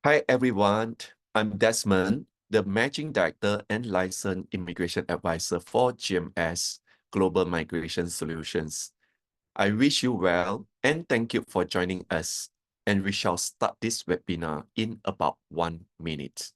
Hi, everyone. I'm Desmond, the Managing Director and Licensed Immigration Advisor for GMS Global Migration Solutions. I wish you well and thank you for joining us. And we shall start this webinar in about 1 minute.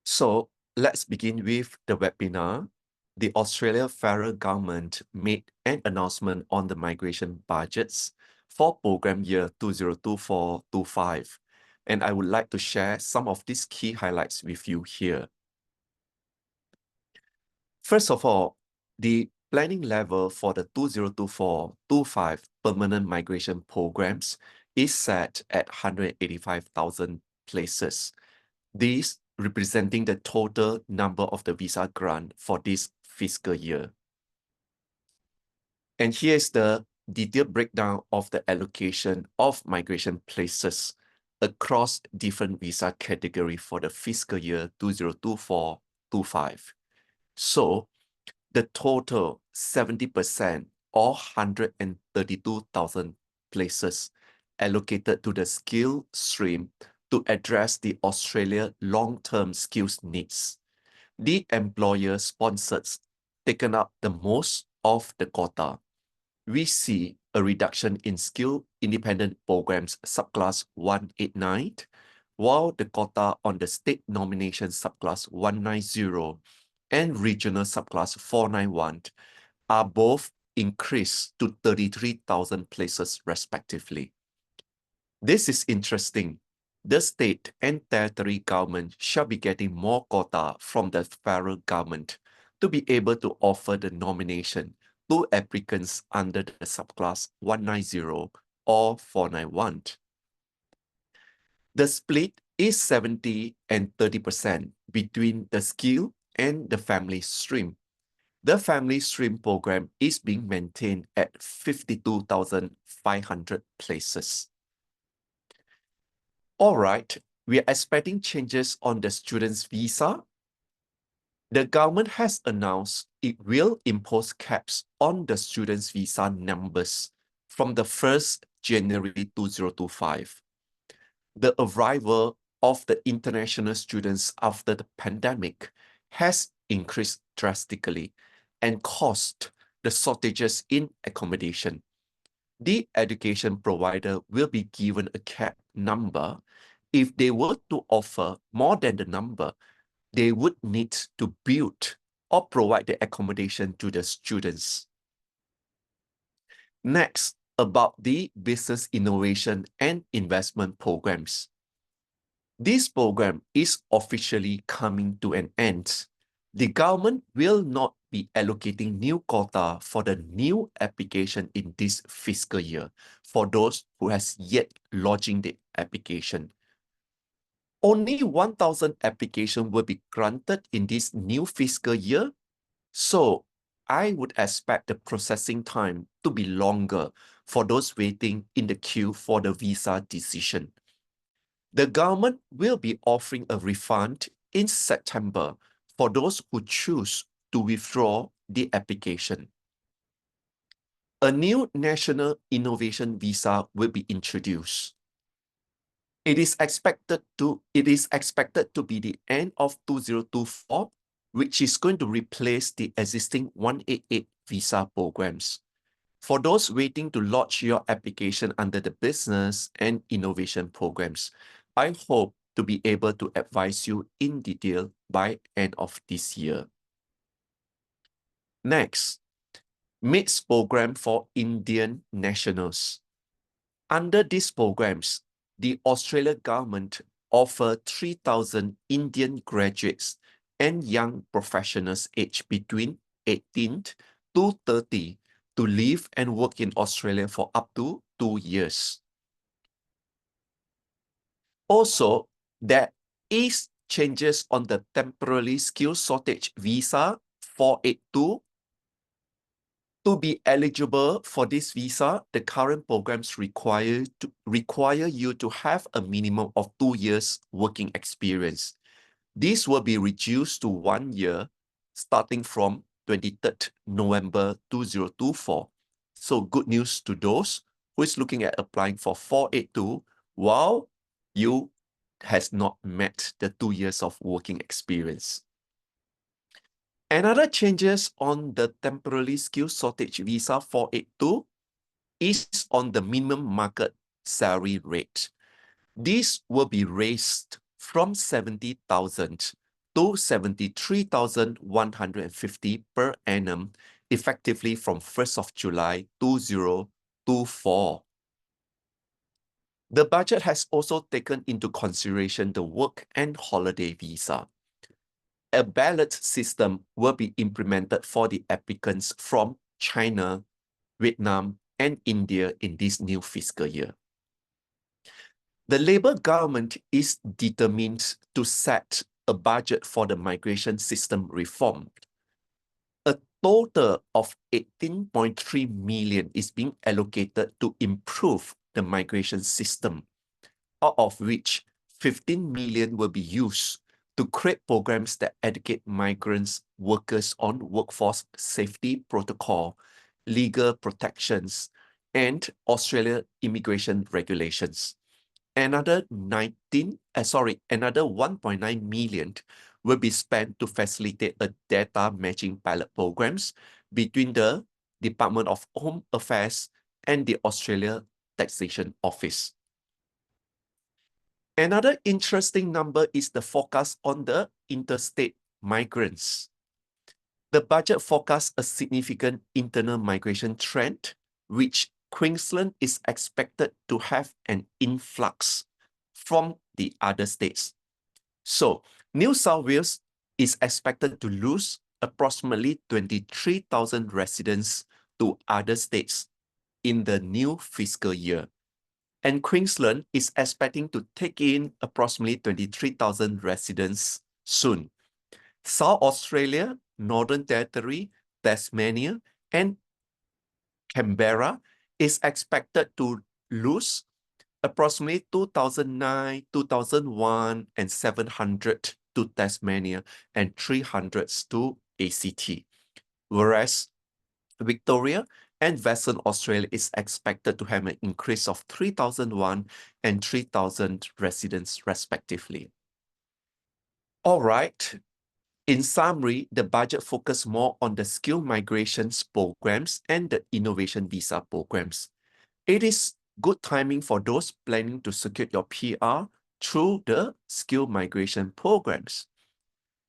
So let's begin with the webinar. The Australia federal government made an announcement on the migration budgets for program year 2024-25. And I would like to share some of these key highlights with you here. First of all, the planning level for the 2024-25 permanent migration programs is set at 185,000 places. These representing the total number of the visa grant for this fiscal year. And here's the detailed breakdown of the allocation of migration places across different visa category for the fiscal year 2024-25. So the total 70% or 132,000 places allocated to the skill stream to address the Australia long-term skills needs. The employer sponsors taken up the most of the quota. We see a reduction in skill independent programs subclass 189, while the quota on the state nomination subclass 190 and regional subclass 491 are both increased to 33,000 places respectively. This is interesting. The state and territory government shall be getting more quota from the federal government to be able to offer the nomination to applicants under the subclass 190 or 491. The split is 70 and 30% between the skill and the family stream. The family stream program is being maintained at 52,500 places. All right, we are expecting changes on the student's visa. The government has announced it will impose caps on the student's visa numbers from the 1st January 2025. The arrival of the international students after the pandemic has increased drastically and caused the shortages in accommodation. The education provider will be given a cap number. If they were to offer more than the number, they would need to build or provide the accommodation to the students. Next, about the business innovation and investment programs. This program is officially coming to an end. The government will not be allocating new quota for the new application in this fiscal year for those who has yet lodging the application. Only 1,000 applications will be granted in this new fiscal year. So I would expect the processing time to be longer for those waiting in the queue for the visa decision. The government will be offering a refund in September for those who choose to withdraw the application. A new national innovation visa will be introduced. It is expected to be the end of 2024, which is going to replace the existing 188 visa programs. For those waiting to lodge your application under the business and innovation programs, I hope to be able to advise you in detail by end of this year. Next, MITS program for Indian nationals. Under these programs, the Australian government offer 3,000 Indian graduates and young professionals aged between 18 to 30 to live and work in Australia for up to 2 years. Also, there is changes on the temporary skill shortage visa 482. To be eligible for this visa, the current programs require you to have a minimum of 2 years working experience. This will be reduced to 1 year starting from 23rd November 2024. So good news to those who is looking at applying for 482 while you has not met the 2 years of working experience. Another changes on the temporary skill shortage visa 482 is on the minimum market salary rate. This will be raised from 70,000 to 73,150 per annum, effectively from 1st of July 2024. The budget has also taken into consideration the work and holiday visa. A ballot system will be implemented for the applicants from China, Vietnam, and India in this new fiscal year. The Labour government is determined to set a budget for the migration system reform. A total of 18.3 million is being allocated to improve the migration system, out of which 15 million will be used to create programs that educate migrants workers on workforce safety protocol, legal protections, and Australia immigration regulations. Another 1.9 million will be spent to facilitate a data matching pilot programs between the Department of Home Affairs and the Australia Taxation Office. Another interesting number is the forecast on the interstate migrants. The budget forecasts a significant internal migration trend, which Queensland is expected to have an influx from the other states. So, New South Wales is expected to lose approximately 23,000 residents to other states in the new fiscal year. And Queensland is expecting to take in approximately 23,000 residents soon. South Australia, Northern Territory, Tasmania, and Canberra is expected to lose approximately 2009, 2001, and 700 to Tasmania and 300 to ACT. Whereas Victoria and Western Australia is expected to have an increase of 3,001 and 3,000 residents respectively. All right. In summary, the budget focused more on the skill migrations programs and the innovation visa programs. It is good timing for those planning to secure your PR through the skill migration programs.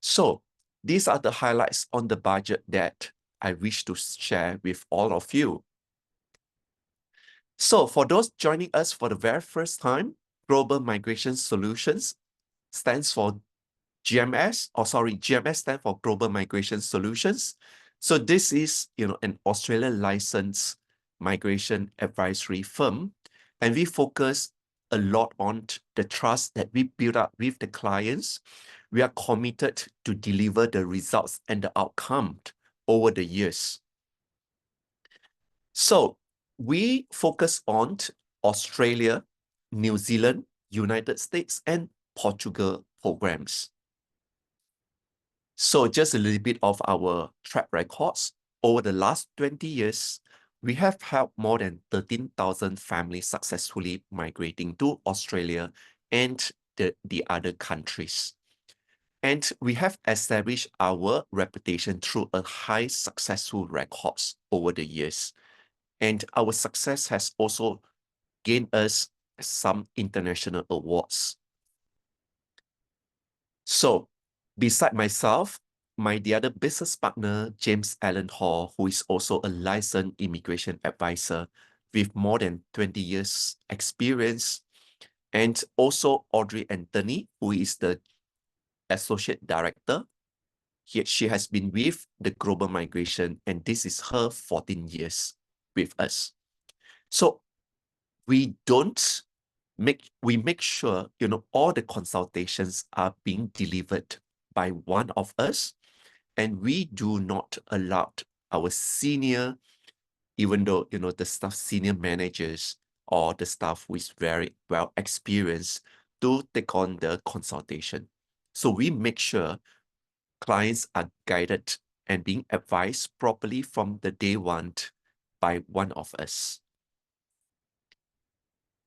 So these are the highlights on the budget that I wish to share with all of you. So for those joining us for the very first time, Global Migration Solutions stands for GMS stands for Global Migration Solutions. So this is, an Australia licensed migration advisory firm, and we focus a lot on the trust that we build up with the clients. We are committed to deliver the results and the outcome over the years. So we focus on Australia, New Zealand, United States, and Portugal programs. So just a little bit of our track records. Over the last 20 years, we have helped more than 13,000 families successfully migrating to Australia and the other countries. And we have established our reputation through a high successful records over the years. And our success has also gained us some international awards. So beside myself, the other business partner, James Allen Hall, who is also a licensed immigration advisor with more than 20 years experience. And also Audrey Anthony, who is the Associate Director. She has been with the Global Migration, and this is her 14 years with us. So we make sure, all the consultations are being delivered by one of us, and we do not allow our senior, even though, the staff senior managers or the staff who is very well experienced to take on the consultation. So we make sure clients are guided and being advised properly from the day one by one of us.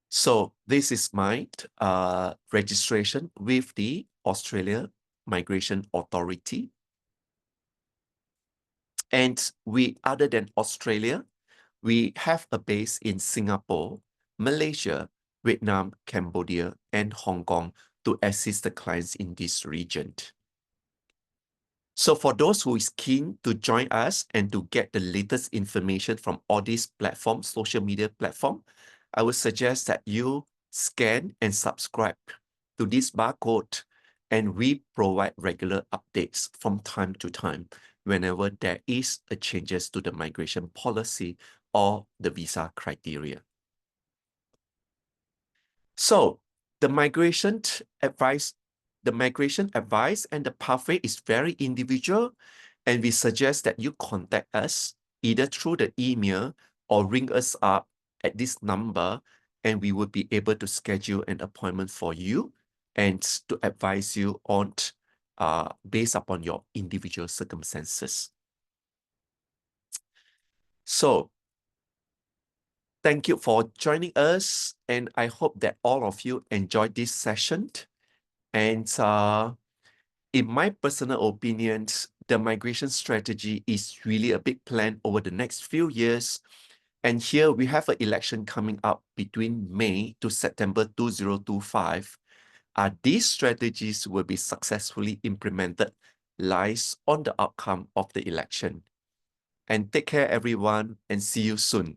So this is my registration with the Australia Migration Authority. And other than Australia, we have a base in Singapore, Malaysia, Vietnam, Cambodia, and Hong Kong to assist the clients in this region. So for those who is keen to join us and to get the latest information from all these platforms, social media platform, I would suggest that you scan and subscribe to this barcode, and we provide regular updates from time to time whenever there is a changes to the migration policy or the visa criteria. So the migration advice and the pathway is very individual, and we suggest that you contact us either through the email or ring us up at this number, and we will be able to schedule an appointment for you and to advise you on based upon your individual circumstances. So thank you for joining us, and I hope that all of you enjoyed this session. And in my personal opinion, the migration strategy is really a big plan over the next few years. And here we have an election coming up between May to September 2025. These strategies will be successfully implemented lies on the outcome of the election. And take care, everyone, and see you soon.